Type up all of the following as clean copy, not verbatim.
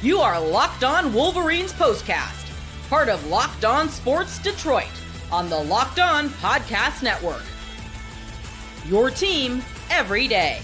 You are Locked On Wolverines POSTCAST, part of Locked On Sports Detroit on the Locked On Podcast Network. Your team every day.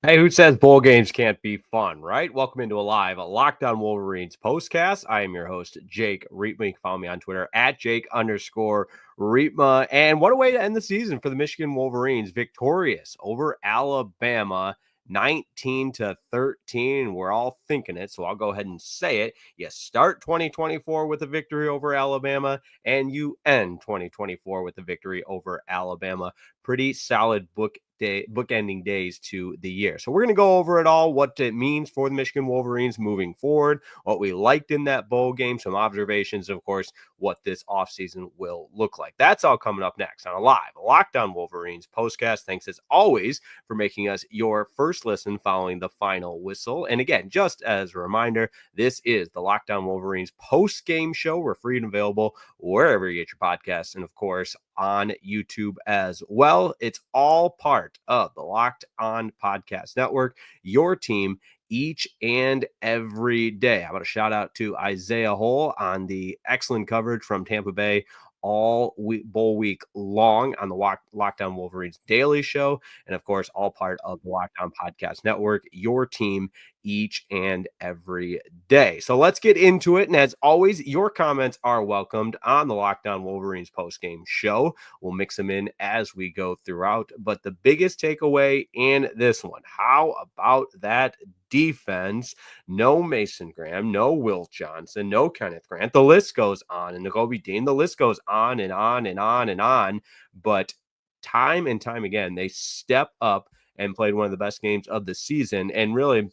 Hey, who says bowl games can't be fun, right? Welcome into a live Locked On Wolverines postcast. I am your host, Jake Riepma. You can follow me on Twitter at Jake_Riepma. And what a way to end the season for the Michigan Wolverines. Victorious over Alabama, 19-13. We're all thinking it, so I'll go ahead and say it. You start 2024 with a victory over Alabama, and you end 2024 with a victory over Alabama. Pretty solid bookending days to the year. So we're going to go over it all, what it means for the Michigan Wolverines moving forward, what we liked in that bowl game, some observations, of course, what this offseason will look like. That's all coming up next on a live Locked On Wolverines postcast. Thanks as always for making us your first listen following the final whistle. And again, just as a reminder, this is the Locked On Wolverines post-game show. We're free and available wherever you get your podcasts, and of course on YouTube as well. It's all part of the Locked On Podcast Network, your team each and every day. How about a shout out to Isaiah Hole on the excellent coverage from Tampa Bay all week, bowl week long on the Locked On Wolverines Daily Show. And of course, all part of the Locked On Podcast Network, your team each and every day. So let's get into it. And as always, your comments are welcomed on the Locked On Wolverines postgame show. We'll mix them in as we go throughout. But the biggest takeaway in this one, how about that defense? No Mason Graham, no Will Johnson, no Kenneth Grant. The list goes on. And Nakobe Dean, the list goes on and on and on and on. But time and time again, they step up and played one of the best games of the season. And really,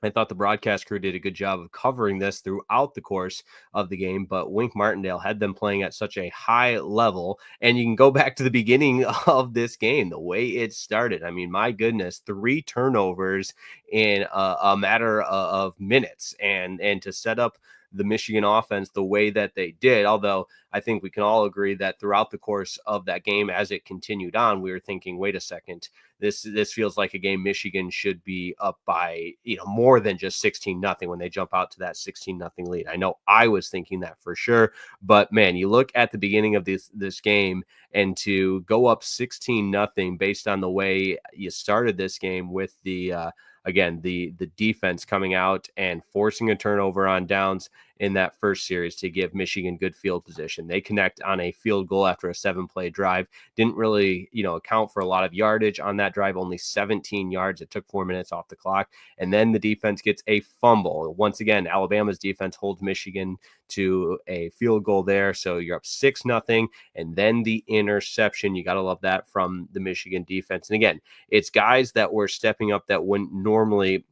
I thought the broadcast crew did a good job of covering this throughout the course of the game, but Wink Martindale had them playing at such a high level. And you can go back to the beginning of this game, the way it started. I mean, my goodness, 3 turnovers in a matter of minutes, and to set up the Michigan offense the way that they did. Although I think we can all agree that throughout the course of that game, as it continued on, we were thinking, wait a second, this feels like a game Michigan should be up by, more than just 16-0 when they jump out to that 16-0 lead. I know I was thinking that for sure, but man, you look at the beginning of this game, and to go up 16-0 based on the way you started this game with the defense coming out and forcing a turnover on downs in that first series to give Michigan good field position. They connect on a field goal after a 7-play drive. Didn't really, account for a lot of yardage on that drive, only 17 yards. It took 4 minutes off the clock. And then the defense gets a fumble. Once again, Alabama's defense holds Michigan to a field goal there. So you're up 6-0. And then the interception. You got to love that from the Michigan defense. And again, it's guys that were stepping up that wouldn't normally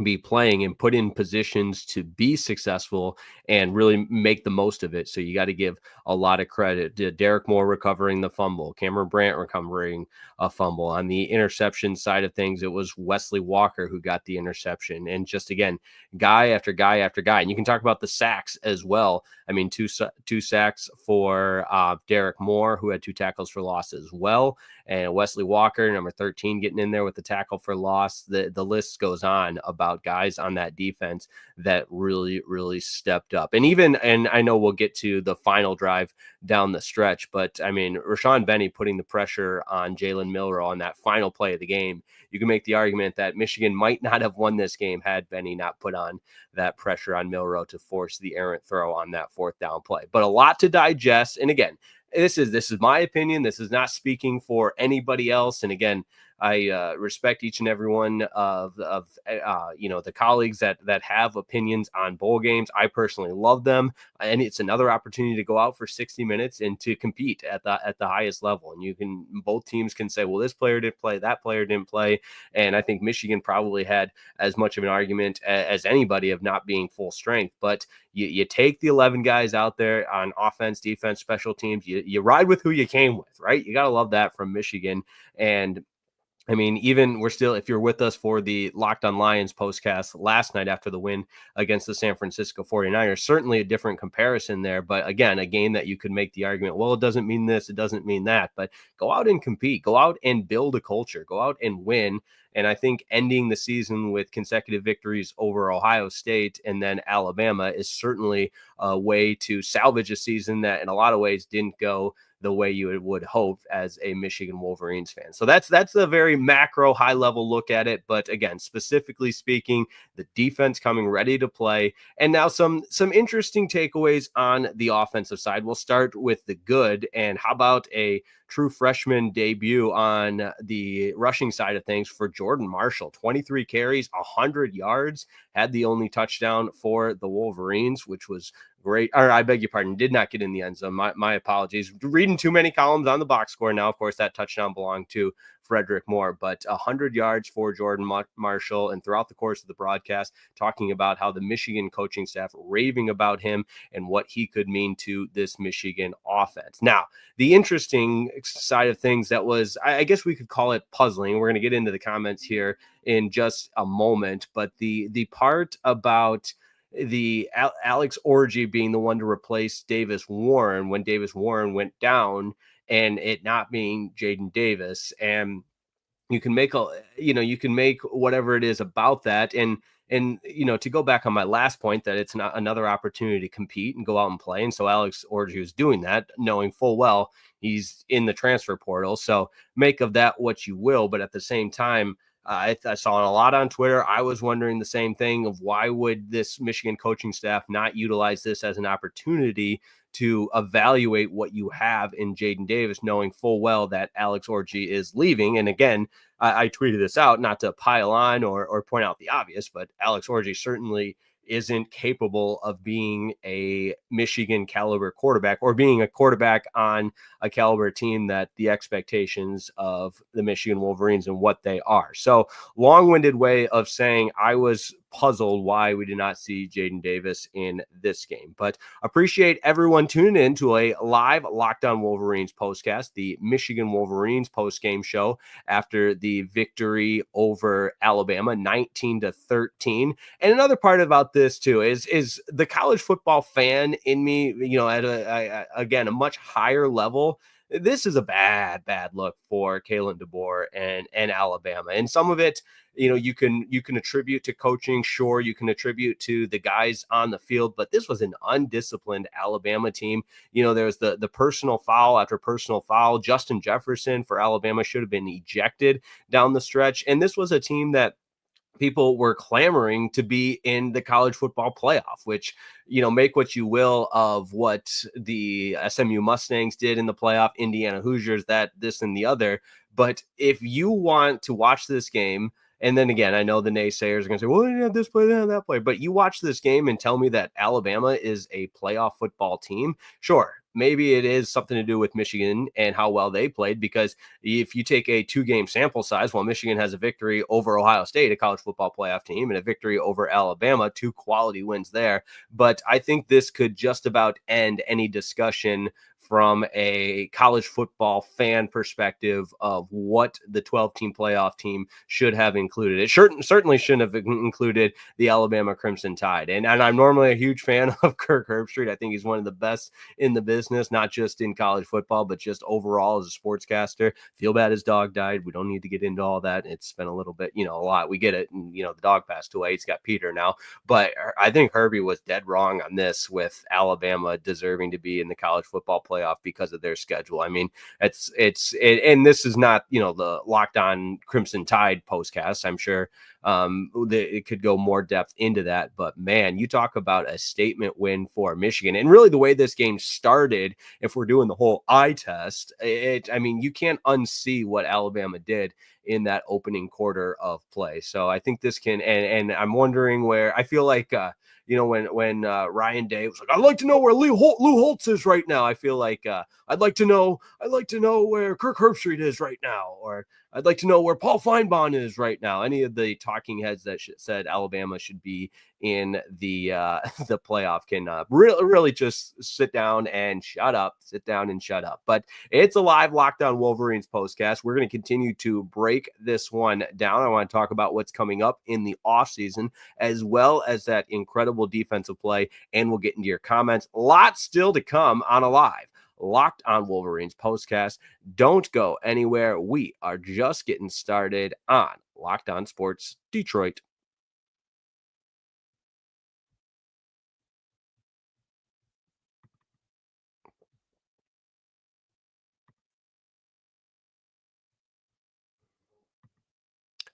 be playing and put in positions to be successful and really make the most of it. So you got to give a lot of credit to Derek Moore recovering the fumble, Cameron Brandt recovering a fumble. On the interception side of things, it was Wesley Walker who got the interception. And just, again, guy after guy after guy. And you can talk about the sacks as well. I mean, two sacks for Derek Moore, who had 2 tackles for loss as well. And Wesley Walker, number 13, getting in there with the tackle for loss. The list goes on about guys on that defense that really, really stepped up. And I know we'll get to the final drive down the stretch, but I mean, Rashawn Benny putting the pressure on Jalen Milroe on that final play of the game. You can make the argument that Michigan might not have won this game had Benny not put on that pressure on Milroe to force the errant throw on that 4th down play. But a lot to digest. And again, this is my opinion. This is not speaking for anybody else. And again, I respect each and every one of the colleagues that have opinions on bowl games. I personally love them, and it's another opportunity to go out for 60 minutes and to compete at the highest level. And both teams can say, well, this player didn't play, that player didn't play, and I think Michigan probably had as much of an argument as anybody of not being full strength. But you take the 11 guys out there on offense, defense, special teams. You ride with who you came with, right? You got to love that from Michigan. And I mean, even we're still, if you're with us for the Locked on Lions postcast last night after the win against the San Francisco 49ers, certainly a different comparison there. But again, a game that you could make the argument, well, it doesn't mean this, it doesn't mean that. But go out and compete, go out and build a culture, go out and win. And I think ending the season with consecutive victories over Ohio State and then Alabama is certainly a way to salvage a season that in a lot of ways didn't go the way you would hope as a Michigan Wolverines fan. So that's a very macro, high level look at it. But again, specifically speaking, the defense coming ready to play. And now some interesting takeaways on the offensive side. We'll start with the good. And how about a true freshman debut on the rushing side of things for Jordan Marshall? 23 carries, 100 yards, had the only touchdown for the Wolverines, which was great. Or I beg your pardon, did not get in the end zone. My apologies. Reading too many columns on the box score now. Of course, that touchdown belonged to Frederick Moore, but 100 yards for Jordan Marshall. And throughout the course of the broadcast, talking about how the Michigan coaching staff raving about him and what he could mean to this Michigan offense. Now, the interesting side of things that was, I guess we could call it puzzling. We're going to get into the comments here in just a moment, but the part about the Alex Orji being the one to replace Davis Warren when Davis Warren went down, and it not being Jaden Davis. And you can make whatever it is about that. And to go back on my last point, that it's not another opportunity to compete and go out and play. And so Alex Orji was doing that, knowing full well he's in the transfer portal. So make of that what you will. But at the same time, I saw it a lot on Twitter. I was wondering the same thing of why would this Michigan coaching staff not utilize this as an opportunity to evaluate what you have in Jaden Davis, knowing full well that Alex Orji is leaving. And again, I tweeted this out, not to pile on or point out the obvious, but Alex Orji certainly isn't capable of being a Michigan caliber quarterback or being a quarterback on a caliber team that the expectations of the Michigan Wolverines and what they are. So long-winded way of saying I was puzzled why we did not see Jaden Davis in this game, but appreciate everyone tuning in to a live Locked on Wolverines postcast, the Michigan Wolverines postgame show after the victory over Alabama 19-13. And another part about this too is the college football fan in me, at a much higher level. This is a bad look for Kalen DeBoer and Alabama. And some of it, you can attribute to coaching. Sure, you can attribute to the guys on the field, but this was an undisciplined Alabama team. There's the personal foul after personal foul. Justin Jefferson for Alabama should have been ejected down the stretch. And this was a team that people were clamoring to be in the college football playoff, which, make what you will of what the SMU Mustangs did in the playoff, Indiana Hoosiers, that, this, and the other. But if you want to watch this game, and then again, I know the naysayers are going to say, well, they have this play, they have that play, but you watch this game and tell me that Alabama is a playoff football team. Sure, maybe it is something to do with Michigan and how well they played, because if you take a 2-game sample size, while Michigan has a victory over Ohio State, a college football playoff team, and a victory over Alabama, 2 quality wins there. But I think this could just about end any discussion from a college football fan perspective of what the 12-team playoff team should have included. It certainly shouldn't have included the Alabama Crimson Tide. And I'm normally a huge fan of Kirk Herbstreit. I think he's one of the best in the business, not just in college football, but just overall as a sportscaster. Feel bad his dog died. We don't need to get into all that. It's been a little bit, a lot. We get it. And, the dog passed away. He's got Peter now. But I think Herbie was dead wrong on this, with Alabama deserving to be in the college football playoff because of their schedule. I mean, and this is not, the Locked on Crimson Tide postcast. I'm sure it could go more depth into that, but man, you talk about a statement win for Michigan. And really the way this game started, if we're doing the whole eye test, you can't unsee what Alabama did in that opening quarter of play. So I think this can, and I'm wondering where I feel like, when Ryan Day was like, I'd like to know where Lou Holtz is right now. I feel like I'd like to know where Kirk Herbstreit is right now, or I'd like to know where Paul Feinbaum is right now. Any of the talking heads that said Alabama should be in the the playoff can really just sit down and shut up. But it's a live Locked On Wolverines postcast. We're going to continue to break this one down. I want to talk about what's coming up in the offseason, as well as that incredible defensive play, and we'll get into your comments. Lots still to come on a live Locked On Wolverines postcast. Don't go anywhere. We are just getting started on Locked On Sports Detroit.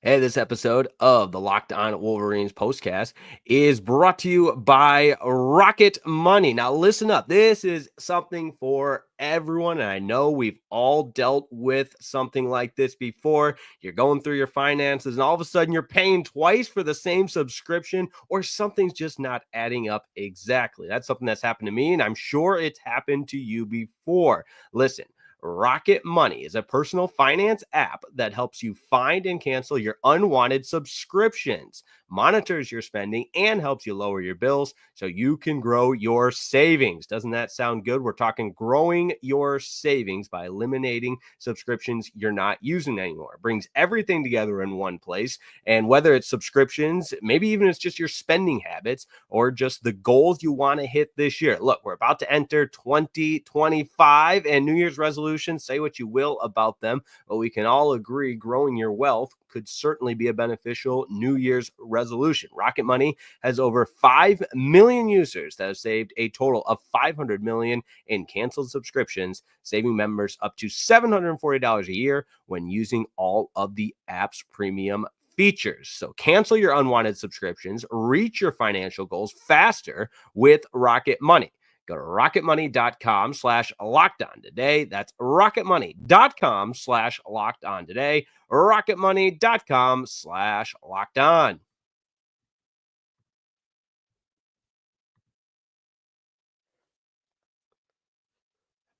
Hey, this episode of the Locked On Wolverines postcast is brought to you by Rocket Money. Now, listen up. This is something for everyone, and I know we've all dealt with something like this before. You're going through your finances, and all of a sudden you're paying twice for the same subscription, or something's just not adding up exactly. That's something that's happened to me, and I'm sure it's happened to you before. Listen. Rocket Money is a personal finance app that helps you find and cancel your unwanted subscriptions, monitors your spending, and helps you lower your bills so you can grow your savings. Doesn't that sound good? We're talking growing your savings by eliminating subscriptions you're not using anymore. It brings everything together in one place. And whether it's subscriptions, maybe even it's just your spending habits or just the goals you want to hit this year. Look, we're about to enter 2025 and New Year's resolutions. Say what you will about them, but we can all agree growing your wealth could certainly be a beneficial New Year's resolution. Rocket Money has over 5 million users that have saved a total of $500 million in canceled subscriptions, saving members up to $740 a year when using all of the app's premium features. So cancel your unwanted subscriptions, reach your financial goals faster with Rocket Money. Go to rocketmoney.com/lockedon today. That's rocketmoney.com/lockedon today. rocketmoney.com/lockedon.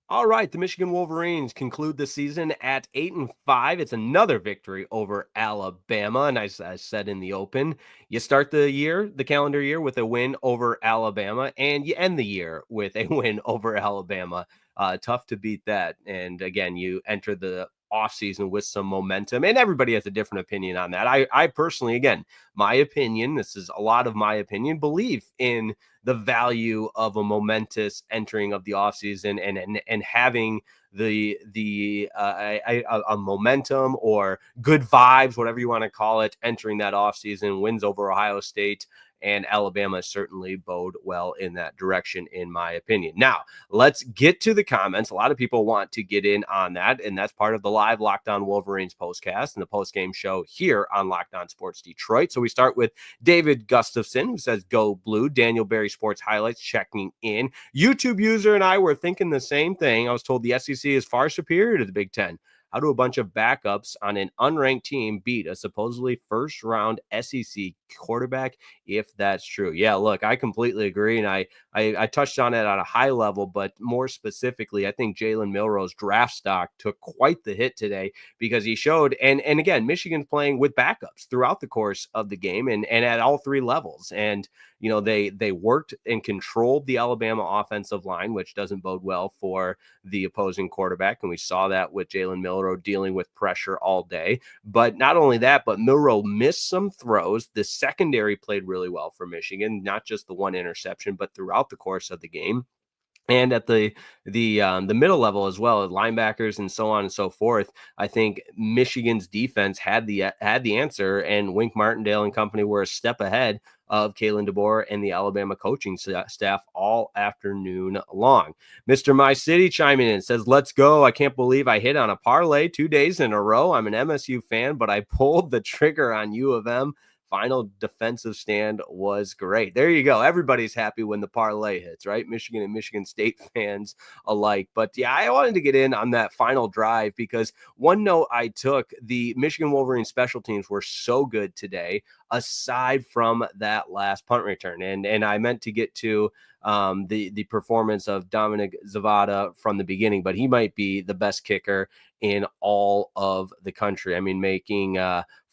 All right, the Michigan Wolverines conclude the season at 8-5. It's another victory over Alabama. And as I said in the open, you start the calendar year with a win over Alabama, and you end the year with a win over Alabama. Tough to beat that. And again, you enter the offseason with some momentum, and everybody has a different opinion on that. I personally, again, my opinion, this is a lot of my opinion, believe in the value of a momentous entering of the offseason and having a momentum or good vibes, whatever you want to call it, entering that offseason. Wins over Ohio State and Alabama certainly bode well in that direction, in my opinion. Now, let's get to the comments. A lot of people want to get in on that, and that's part of the live Locked On Wolverines postcast and the postgame show here on Locked On Sports Detroit. So we start with David Gustafson, who says, "Go Blue." Daniel Berry Sports Highlights checking in. YouTube user and I were thinking the same thing. I was told the SEC is far superior to the Big Ten. How do a bunch of backups on an unranked team beat a supposedly first-round SEC quarterback, if that's true? Yeah, look, I completely agree, and I touched on it at a high level, but more specifically, I think Jalen Milroe's draft stock took quite the hit today because he showed, and again, Michigan's playing with backups throughout the course of the game and at all three levels, and you know, they worked and controlled the Alabama offensive line, which doesn't bode well for the opposing quarterback. And we saw that with Jalen Milroe dealing with pressure all day. But not only that, but Milroe missed some throws. The secondary played really well for Michigan, not just the one interception, but throughout the course of the game. And at the middle level as well, linebackers and so on and so forth, I think Michigan's defense had the answer, and Wink Martindale and company were a step ahead of Kalen DeBoer and the Alabama coaching staff all afternoon long. Mr. My City chiming in says, "Let's go. I can't believe I hit on a parlay 2 days in a row. I'm an MSU fan, but I pulled the trigger on U of M. Final defensive stand was great." There you go. Everybody's happy when the parlay hits, right? Michigan and Michigan State fans alike. But yeah, I wanted to get in on that final drive because one note I took, the Michigan Wolverines special teams were so good today, aside from that last punt return. And I meant to get to the performance of Dominic Zavada from the beginning, but he might be the best kicker in all of the country. I mean, making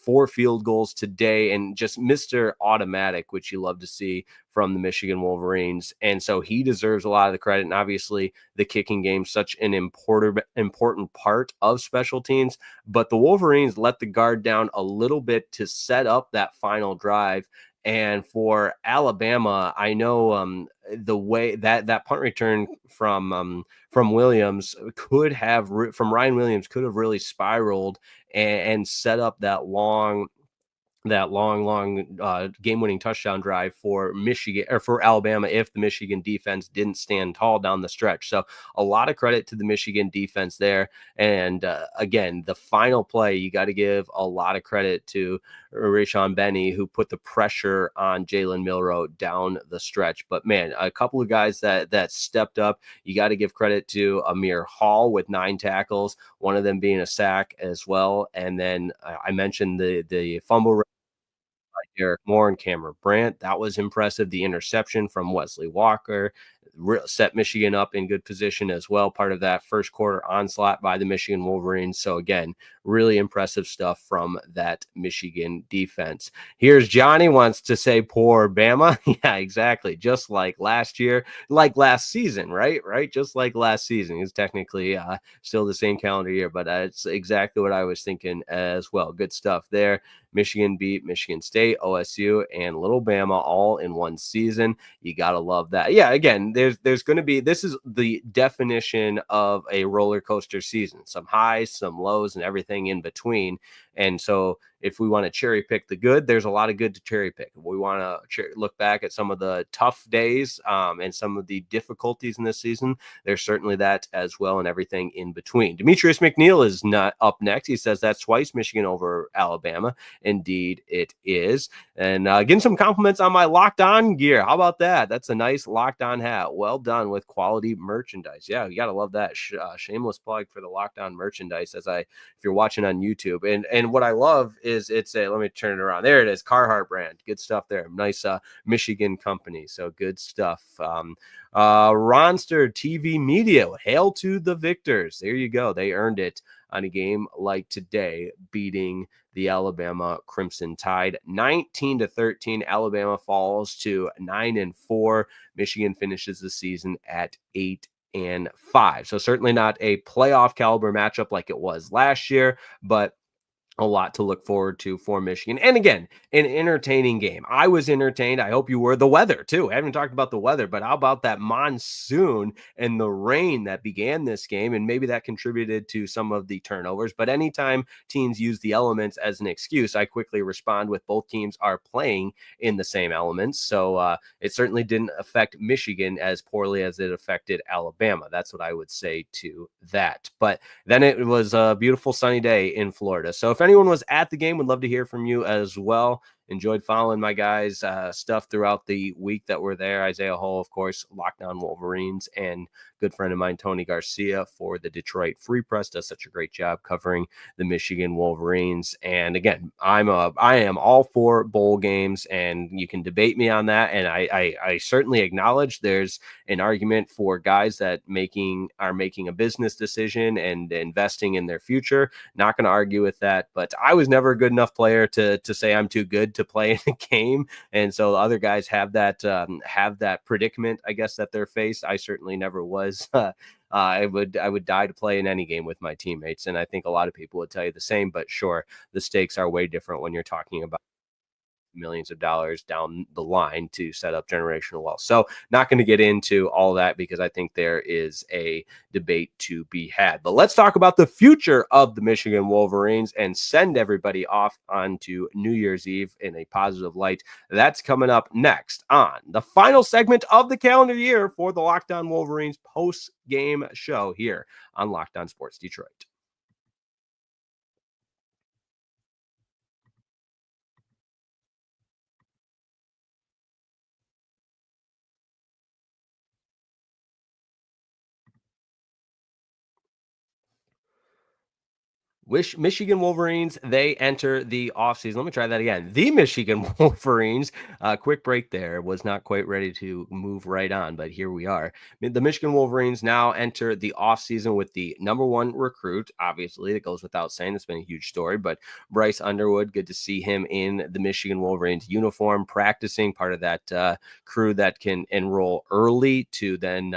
4 field goals today, and just Mr. Automatic, which you love to see from the Michigan Wolverines. And so he deserves a lot of the credit. And obviously, the kicking game, such an important part of special teams. But the Wolverines let the guard down a little bit to set up that final drive. And for Alabama, I know the way that punt return from Williams from Ryan Williams could have really spiraled and set up that long game-winning touchdown drive for Michigan or for Alabama if the Michigan defense didn't stand tall down the stretch. So a lot of credit to the Michigan defense there. And again, the final play, you got to give a lot of credit to Rayshon Benny, who put the pressure on Jalen Milroe down the stretch. But man, a couple of guys that stepped up. You got to give credit to Amir Hall with 9 tackles, one of them being a sack as well. And then I mentioned the fumble Derek Moore and Cameron Brandt. That was impressive. The interception from Wesley Walker set Michigan up in good position as well. Part of that first quarter onslaught by the Michigan Wolverines. So again, really impressive stuff from that Michigan defense. Here's Johnny wants to say poor Bama. Yeah, exactly. Just like last year, like last season, right? Just like last season. It's technically still the same calendar year, but it's exactly what I was thinking as well. Good stuff there. Michigan beat Michigan State, OSU, and Little Bama all in one season. You got to love that. Yeah, again, there's going to be, this is the definition of a roller coaster season. Some highs, some lows, and everything in between. And so if we want to cherry pick the good, there's a lot of good to cherry pick. If we want to look back at some of the tough days and some of the difficulties in this season, there's certainly that as well, and everything in between. Demetrius McNeil is not up next. He says that's twice Michigan over Alabama. Indeed, it is. And getting some compliments on my Locked On gear. How about that? That's a nice Locked On hat. Well done with quality merchandise. Yeah, you got to love that. Shameless plug for the Locked On merchandise if you're watching on YouTube. And what I love is it's let me turn it around. There it is. Carhartt brand. Good stuff there. Nice Michigan company. So good stuff. Ronster TV Media. Hail to the victors. There you go. They earned it on a game like today, beating the Alabama Crimson Tide 19-13. Alabama falls to 9-4. Michigan finishes the season at 8-5. So certainly not a playoff caliber matchup like it was last year, but a lot to look forward to for Michigan. And again, an entertaining game. I was entertained. I hope you were. The weather, too. I haven't talked about the weather, but how about that monsoon and the rain that began this game? And maybe that contributed to some of the turnovers. But anytime teams use the elements as an excuse, I quickly respond with both teams are playing in the same elements. So it certainly didn't affect Michigan as poorly as it affected Alabama. That's what I would say to that. But then it was a beautiful sunny day in Florida. So if anyone was at the game, would love to hear from you as well. Enjoyed following my guys' stuff throughout the week that were there. Isaiah Hull, of course, Locked On Wolverines, and good friend of mine, Tony Garcia, for the Detroit Free Press, does such a great job covering the Michigan Wolverines. And again, I am all for bowl games, and you can debate me on that. And I certainly acknowledge there's an argument for guys that are making a business decision and investing in their future. Not going to argue with that, but I was never a good enough player to say I'm too good to play in a game, and so other guys have that predicament, I guess, that they're faced. I certainly never was. I would die to play in any game with my teammates, and I think a lot of people would tell you the same. But sure, the stakes are way different when you're talking about millions of dollars down the line to set up generational wealth. So not going to get into all that because I think there is a debate to be had. But let's talk about the future of the Michigan Wolverines and send everybody off onto New Year's Eve in a positive light. That's coming up next on the final segment of the calendar year for the Locked On Wolverines post-game show here on Locked On Sports Detroit. Michigan Wolverines, they enter the offseason. Let me try that again. The Michigan Wolverines, quick break there, was not quite ready to move right on, but here we are. The Michigan Wolverines now enter the offseason with the number one recruit. Obviously, that goes without saying. It's been a huge story, but Bryce Underwood, good to see him in the Michigan Wolverines uniform, practicing, part of that crew that can enroll early to then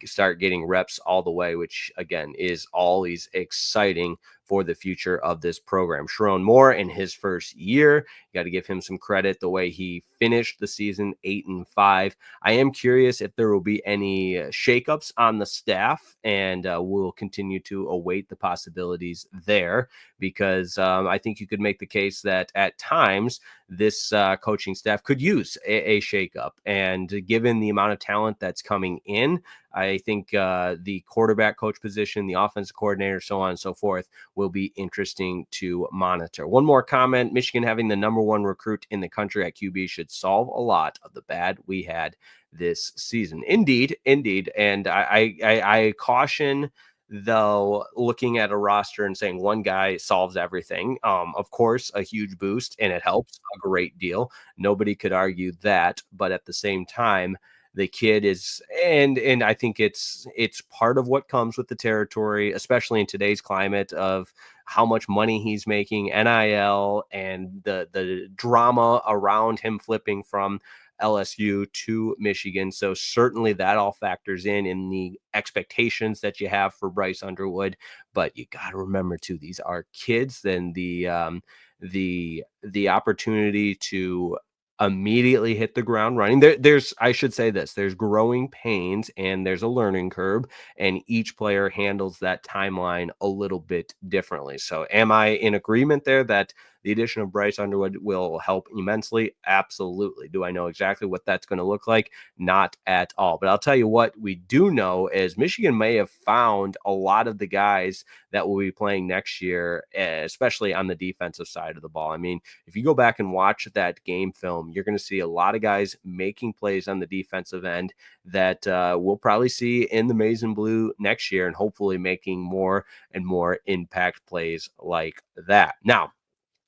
start getting reps all the way, which again is always exciting for the future of this program. Sherrone Moore in his first year, you got to give him some credit the way he finished the season 8-5. I am curious if there will be any shakeups on the staff, and we'll continue to await the possibilities there, because I think you could make the case that at times this coaching staff could use a shakeup. And given the amount of talent that's coming in, I think the quarterback coach position, the offensive coordinator, so on and so forth, will be interesting to monitor. One more comment: Michigan having the number one recruit in the country at QB should solve a lot of the bad we had this season. Indeed. And I caution, though, looking at a roster and saying one guy solves everything. Of course, a huge boost, and it helps a great deal. Nobody could argue that. But at the same time, the kid is, and I think it's part of what comes with the territory, especially in today's climate of how much money he's making, NIL, and the drama around him flipping from LSU to Michigan. So certainly that all factors in the expectations that you have for Bryce Underwood. But you got to remember too, these are kids. Then the opportunity to immediately hit the ground running. There's, I should say this, there's growing pains and there's a learning curve, and each player handles that timeline a little bit differently. So am I in agreement there that the addition of Bryce Underwood will help immensely? Absolutely. Do I know exactly what that's going to look like? Not at all. But I'll tell you what we do know is Michigan may have found a lot of the guys that will be playing next year, especially on the defensive side of the ball. I mean, if you go back and watch that game film, you're going to see a lot of guys making plays on the defensive end that we'll probably see in the maize and blue next year, and hopefully making more and more impact plays like that. Now,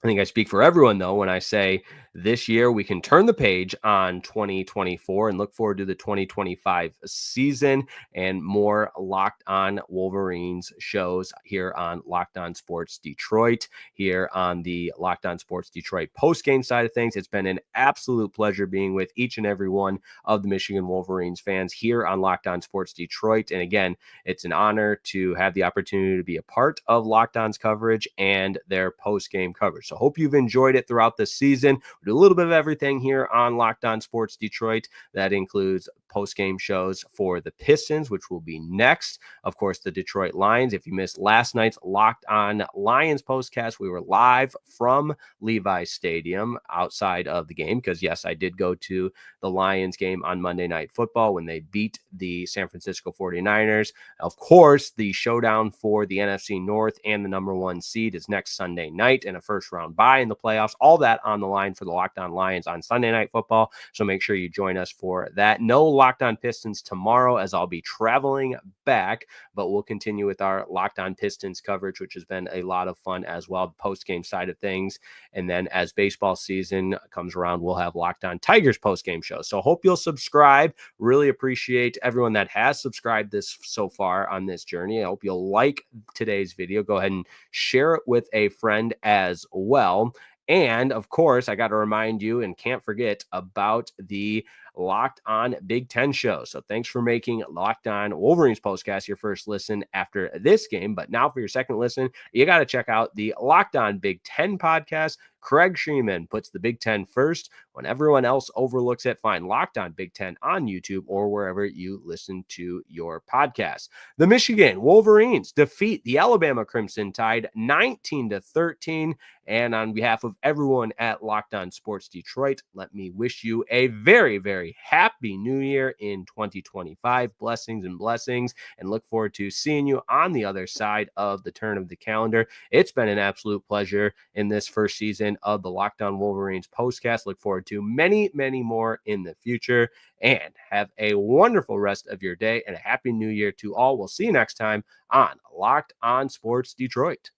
I think I speak for everyone, though, when I say this year we can turn the page on 2024 and look forward to the 2025 season and more Locked On Wolverines shows here on Locked On Sports Detroit, here on the Locked On Sports Detroit postgame side of things. It's been an absolute pleasure being with each and every one of the Michigan Wolverines fans here on Locked On Sports Detroit. And again, it's an honor to have the opportunity to be a part of Locked On's coverage and their postgame coverage. So hope you've enjoyed it throughout the season. We do a little bit of everything here on Locked On Sports Detroit. That includes post-game shows for the Pistons, which will be next. Of course, the Detroit Lions. If you missed last night's Locked On Lions postcast, we were live from Levi Stadium outside of the game, because yes, I did go to the Lions game on Monday Night Football when they beat the San Francisco 49ers. Of course, the showdown for the NFC North and the number one seed is next Sunday night, and a first round bye in the playoffs. All that on the line for the Locked On Lions on Sunday Night Football. So make sure you join us for that. No Locked On Pistons tomorrow, as I'll be traveling back, but we'll continue with our Locked On Pistons coverage, which has been a lot of fun as well, the post-game side of things. And then as baseball season comes around, we'll have Locked On Tigers post-game show. So hope you'll subscribe. Really appreciate everyone that has subscribed this so far on this journey. I hope you'll like today's video. Go ahead and share it with a friend as well. And of course, I got to remind you and can't forget about the Locked On Big Ten show. So thanks for making Locked On Wolverines postcast your first listen after this game. But now for your second listen, you got to check out the Locked On Big Ten podcast. Craig Sheeman puts the Big Ten first when everyone else overlooks it. Find Locked On Big Ten on YouTube or wherever you listen to your podcast. The Michigan Wolverines defeat the Alabama Crimson Tide 19-13. And on behalf of everyone at Locked On Sports Detroit, let me wish you a very, very happy new year in 2025. Blessings and blessings, and look forward to seeing you on the other side of the turn of the calendar. It's been an absolute pleasure in this first season of the Locked On Wolverines postcast. Look forward to many, many more in the future, and have a wonderful rest of your day and a happy new year to all. We'll see you next time on Locked On Sports Detroit.